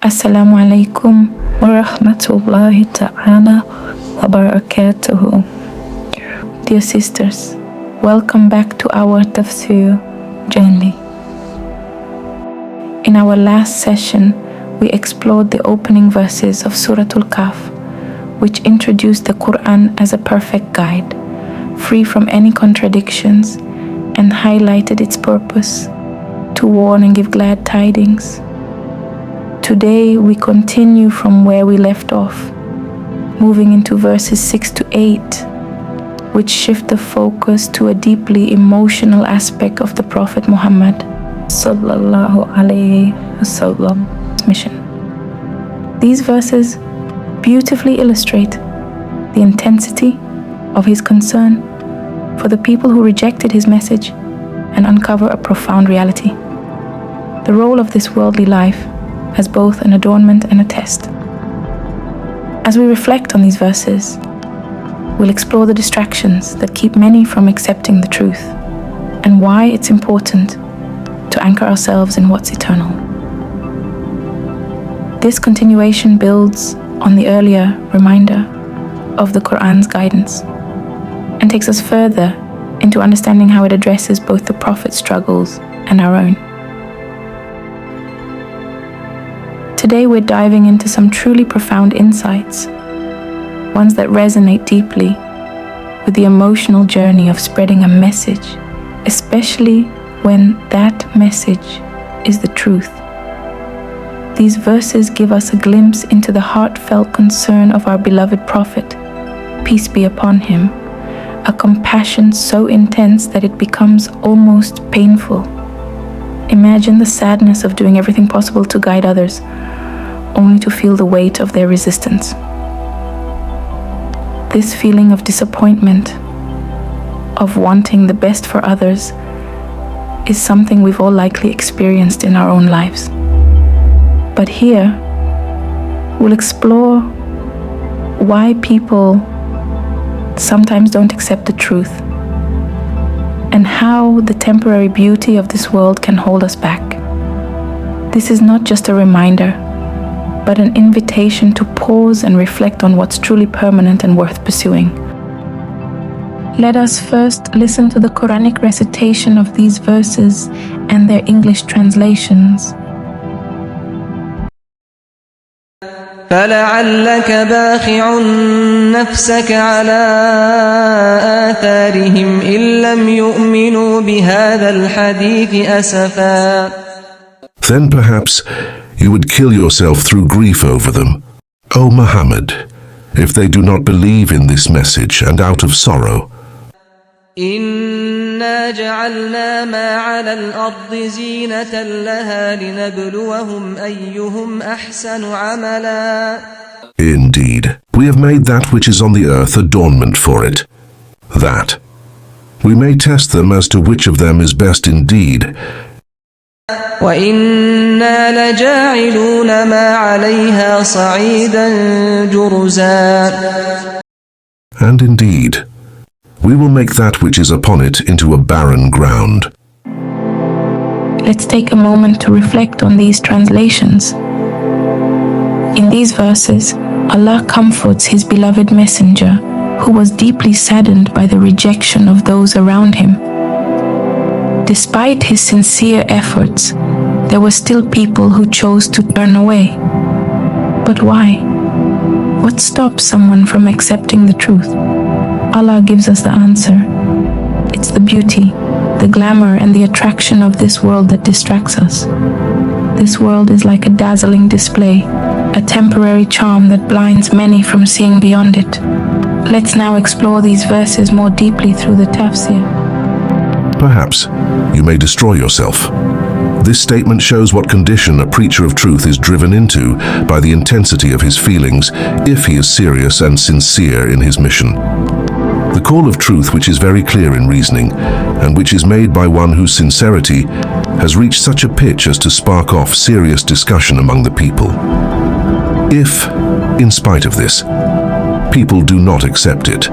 Assalamu alaikum wa rahmatullahi ta'ala wa barakatuhu. Dear sisters, welcome back to our tafsir journey. In our last session, we explored the opening verses of Suratul Kahf, which introduced the Quran as a perfect guide, free from any contradictions, and highlighted its purpose to warn and give glad tidings. Today we continue from where we left off, moving into verses 6 to 8, which shift the focus to a deeply emotional aspect of the Prophet Muhammad sallallahu alaihi wasallam's mission. These verses beautifully illustrate the intensity of his concern for the people who rejected his message and uncover a profound reality: the role of this worldly life as both an adornment and a test. As we reflect on these verses, we'll explore the distractions that keep many from accepting the truth and why it's important to anchor ourselves in what's eternal. This continuation builds on the earlier reminder of the Quran's guidance and takes us further into understanding how it addresses both the Prophet's struggles and our own. Today we're diving into some truly profound insights, ones that resonate deeply with the emotional journey of spreading a message, especially when that message is the truth. These verses give us a glimpse into the heartfelt concern of our beloved Prophet, peace be upon him, a compassion so intense that it becomes almost painful. Imagine the sadness of doing everything possible to guide others, only to feel the weight of their resistance. This feeling of disappointment, of wanting the best for others, is something we've all likely experienced in our own lives. But here, we'll explore why people sometimes don't accept the truth, and how the temporary beauty of this world can hold us back. This is not just a reminder, but an invitation to pause and reflect on what's truly permanent and worth pursuing. Let us first listen to the Quranic recitation of these verses and their English translations. فَلَعَلَّكَ بَاخِعٌ نَفْسَكَ عَلَىٰ آثَارِهِمْ إِن لَّمْ يُؤْمِنُوا بِهَٰذَا الْحَدِيثِ أَسَفًا. Then perhaps you would kill yourself through grief over them, O Muhammad, if they do not believe in this message and out of sorrow. إِنَّا جَعَلْنَا مَا عَلَى الْأَرْضِ زِينَةً لَهَا لِنَبْلُوَهُمْ أَيُّهُمْ أَحْسَنُ عَمَلًا. Indeed, we have made that which is on the earth adornment for it, that we may test them as to which of them is best indeed. وَإِنَّا لَجَاعِلُونَ مَا عَلَيْهَا صَعِيدًا جُرُزًا. And indeed, we will make that which is upon it into a barren ground. Let's take a moment to reflect on these translations. In these verses, Allah comforts His beloved messenger, who was deeply saddened by the rejection of those around him. Despite his sincere efforts, there were still people who chose to turn away. But why? What stops someone from accepting the truth? Allah gives us the answer. It's the beauty, the glamour, and the attraction of this world that distracts us. This world is like a dazzling display, a temporary charm that blinds many from seeing beyond it. Let's now explore these verses more deeply through the tafsir. Perhaps you may destroy yourself. This statement shows what condition a preacher of truth is driven into by the intensity of his feelings if he is serious and sincere in his mission. The call of truth, which is very clear in reasoning, and which is made by one whose sincerity has reached such a pitch as to spark off serious discussion among the people. If, in spite of this, people do not accept it,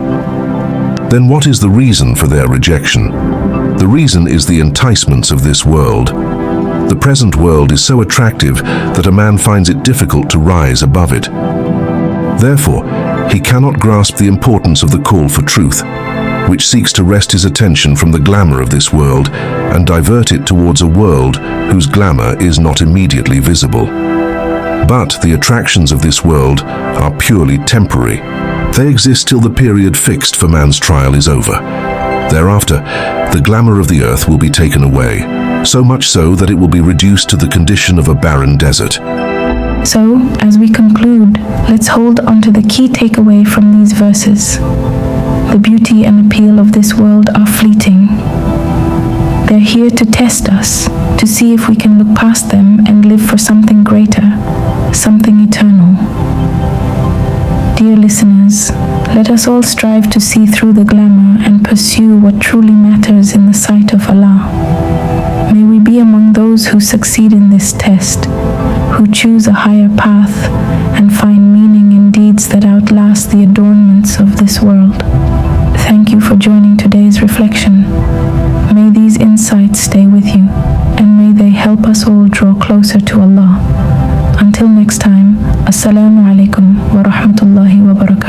then what is the reason for their rejection? The reason is the enticements of this world, The present world is so attractive that a man finds it difficult to rise above it. Therefore, he cannot grasp the importance of the call for truth, which seeks to wrest his attention from the glamour of this world and divert it towards a world whose glamour is not immediately visible. But the attractions of this world are purely temporary. They exist till the period fixed for man's trial is over. Thereafter, the glamour of the earth will be taken away, so much so that it will be reduced to the condition of a barren desert. So, as we conclude, let's hold on to the key takeaway from these verses. The beauty and appeal of this world are fleeting. They're here to test us, to see if we can look past them and live for something greater, something eternal. Dear listeners, let us all strive to see through the glamour and pursue what truly matters in the sight of Allah. May we be among those who succeed in this test, who choose a higher path and find meaning in deeds that outlast the adornments of this world. Thank you for joining today's reflection. May these insights stay with you, and may they help us all draw closer to Allah. Until next time, Assalamu alaikum wa rahmatullahi wa barakatuh.